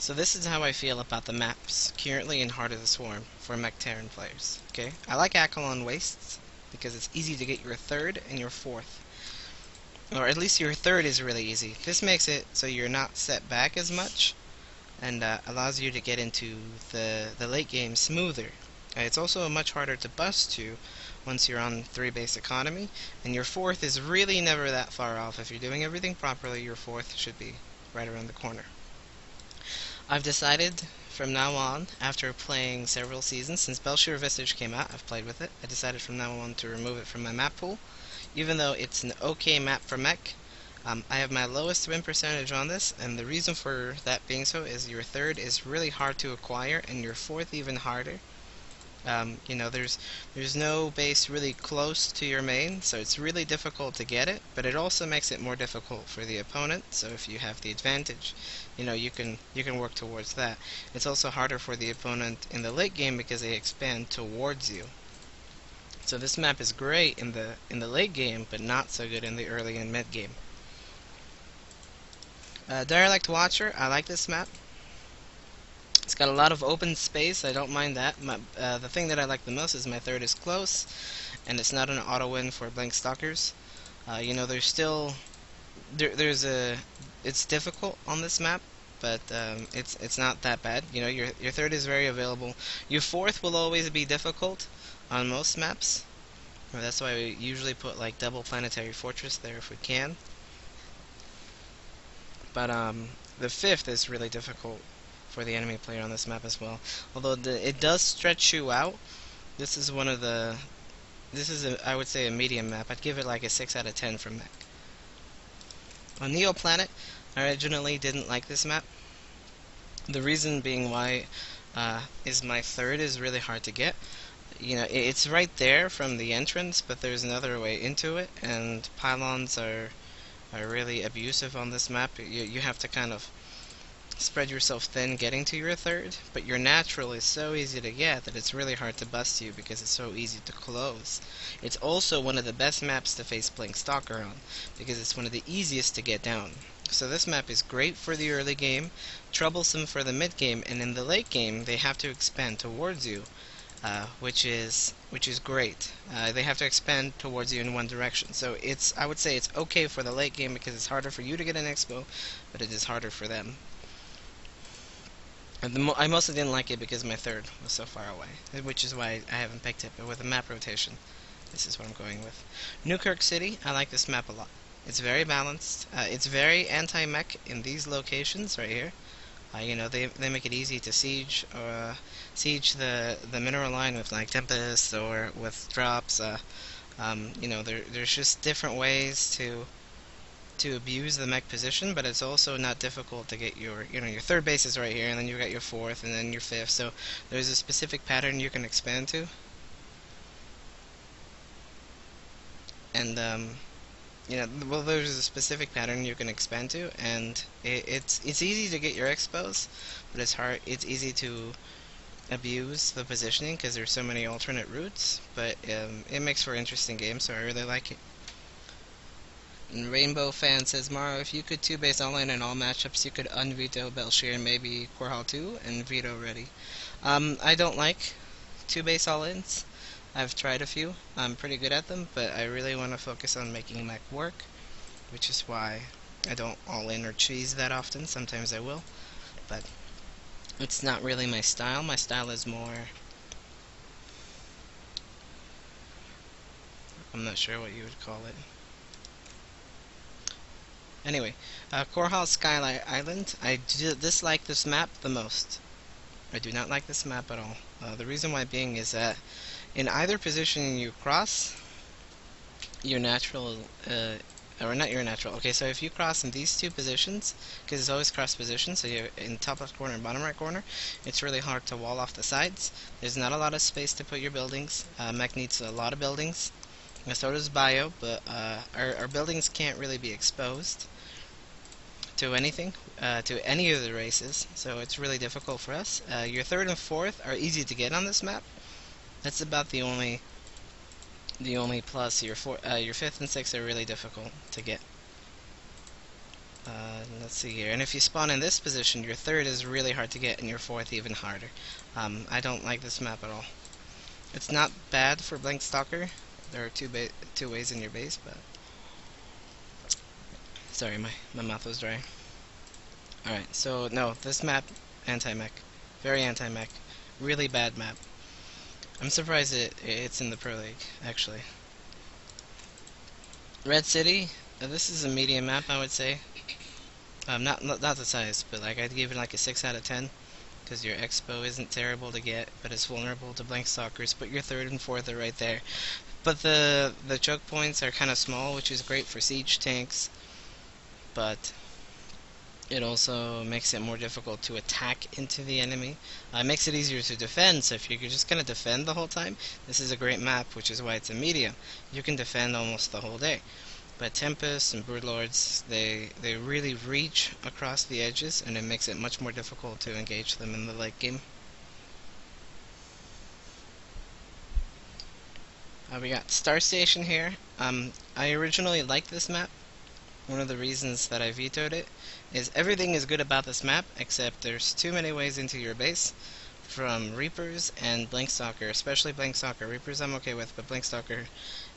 So this is how I feel about the maps currently in Heart of the Swarm for Mech Terran players. Okay, I like Akalon Wastes because it's easy to get your third and your fourth. Or at least your third is really easy. This makes it so you're not set back as much, and allows you to get into the late game smoother. It's also much harder to bust to once you're on 3 base economy, and your fourth is really never that far off. If you're doing everything properly, your fourth should be right around the corner. I've decided from now on, after playing several seasons, since Bel'Shir Vestige came out, I've played with it, I decided from now on to remove it from my map pool. Even though it's an okay map for mech, I have my lowest win percentage on this, and the reason for that being so is your third is really hard to acquire, and your fourth even harder. You know, there's no base really close to your main, so it's really difficult to get it, but it also makes it more difficult for the opponent, so if you have the advantage, you know, you can work towards that. It's also harder for the opponent in the late game because they expand towards you. So this map is great in the late game, but not so good in the early and mid game. Dialect Watcher, I like this map. It's got a lot of open space, I don't mind that. The thing that I like the most is my third is close, and it's not an auto win for blank stalkers. You know, there's still it's difficult on this map, but it's not that bad. You know, your third is very available. Your fourth will always be difficult on most maps. That's why we usually put like double planetary fortress there if we can. But the fifth is really difficult for the enemy player on this map as well. Although it does stretch you out. This is one of the. This is I would say a medium map. I'd give it like a 6 out of 10 from mech. On Neoplanet, I originally didn't like this map. The reason being why is my third is really hard to get. You know, it's right there from the entrance, but there's another way into it, and pylons are really abusive on this map. You have to kind of spread yourself thin getting to your third, but your natural is so easy to get that it's really hard to bust you because it's so easy to close. It's also one of the best maps to face Blank Stalker on because it's one of the easiest to get down. So this map is great for the early game, troublesome for the mid game, and in the late game they have to expand towards you, which is great. They have to expand towards you in one direction. So I would say it's okay for the late game because it's harder for you to get an expo, but it is harder for them. And I mostly didn't like it because my third was so far away, which is why I haven't picked it. But with a map rotation, this is what I'm going with. Newkirk City, I like this map a lot. It's very balanced. It's very anti-mech in these locations right here. You know, they make it easy to siege the mineral line with like Tempest or with drops. You know, there's just different ways to abuse the mech position, but it's also not difficult to get your third base is right here, and then you've got your fourth, and then your fifth. So there's a specific pattern you can expand to, and you know, well, there's a specific pattern you can expand to, and it's easy to get your expos, but it's hard. It's easy to abuse the positioning because there's so many alternate routes, but it makes for interesting games, so I really like it. And Rainbow Fan says, Maro, if you could 2-base all-in all matchups, you could unveto Bel'Shir and maybe Korhal 2 and veto ready. I don't like 2-base all-ins. I've tried a few. I'm pretty good at them, but I really want to focus on making mech work, which is why I don't all-in or cheese that often. Sometimes I will, but it's not really my style. My style is more... I'm not sure what you would call it. Anyway, Korhal Skylight Island. I dislike this map the most. I do not like this map at all. The reason why being is that in either position you cross, your natural, or not your natural. Okay, so if you cross in these two positions, because it's always cross positions, so you're in top left corner and bottom right corner, it's really hard to wall off the sides. There's not a lot of space to put your buildings. Mech needs a lot of buildings. And so does Bio, but our buildings can't really be exposed to anything, to any of the races, so it's really difficult for us. Your third and fourth are easy to get on this map. That's about the only plus. Your fifth and sixth are really difficult to get. Let's see here. And if you spawn in this position, your third is really hard to get, and your fourth even harder. I don't like this map at all. It's not bad for Blank Stalker. There are two ways in your base, but sorry, my mouth was dry. Alright, so no, this map, anti-mech. Very anti-mech. Really bad map. I'm surprised it's in the Pro League, actually. Red City, this is a medium map, I would say. Not the size, but like I'd give it like a 6 out of 10, because your expo isn't terrible to get, but it's vulnerable to Blank Stalkers. But your third and fourth are right there. But the choke points are kind of small, which is great for siege tanks, but it also makes it more difficult to attack into the enemy. It makes it easier to defend, so if you're just going to defend the whole time, this is a great map, which is why it's a medium. You can defend almost the whole day. But Tempests and Broodlords, they really reach across the edges, and it makes it much more difficult to engage them in the late game. We got Star Station here. I originally liked this map. One of the reasons that I vetoed it is everything is good about this map, except there's too many ways into your base from Reapers and Blank Stalker, especially Blank Stalker. Reapers I'm okay with, but Blank Stalker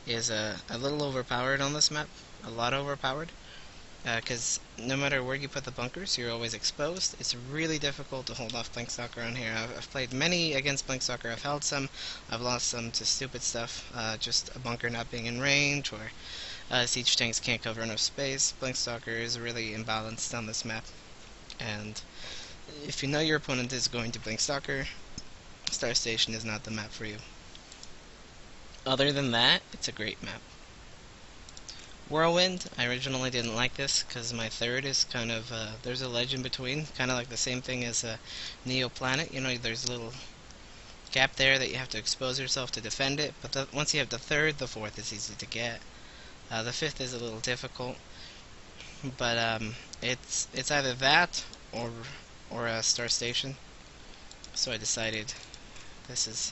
is a little overpowered on this map, a lot overpowered, because no matter where you put the bunkers, you're always exposed. It's really difficult to hold off Blank Stalker on here. I've played many against Blank Stalker. I've held some, I've lost some to stupid stuff, just a bunker not being in range, or siege tanks can't cover enough space. Blank Stalker is really imbalanced on this map, and if you know your opponent is going to Blank Stalker, Star Station is not the map for you. Other than that, it's a great map. Whirlwind, I originally didn't like this because my third is kind of, there's a ledge in between, kind of like the same thing as Neoplanet. You know, there's a little gap there that you have to expose yourself to defend it, but once you have the third, the fourth is easy to get. The fifth is a little difficult, but it's either that or a Star Station. So I decided this is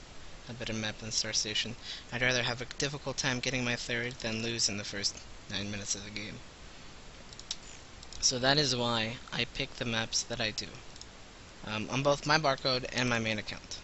a better map than Star Station. I'd rather have a difficult time getting my third than lose in the first 9 minutes of the game. So that is why I pick the maps that I do on both my barcode and my main account.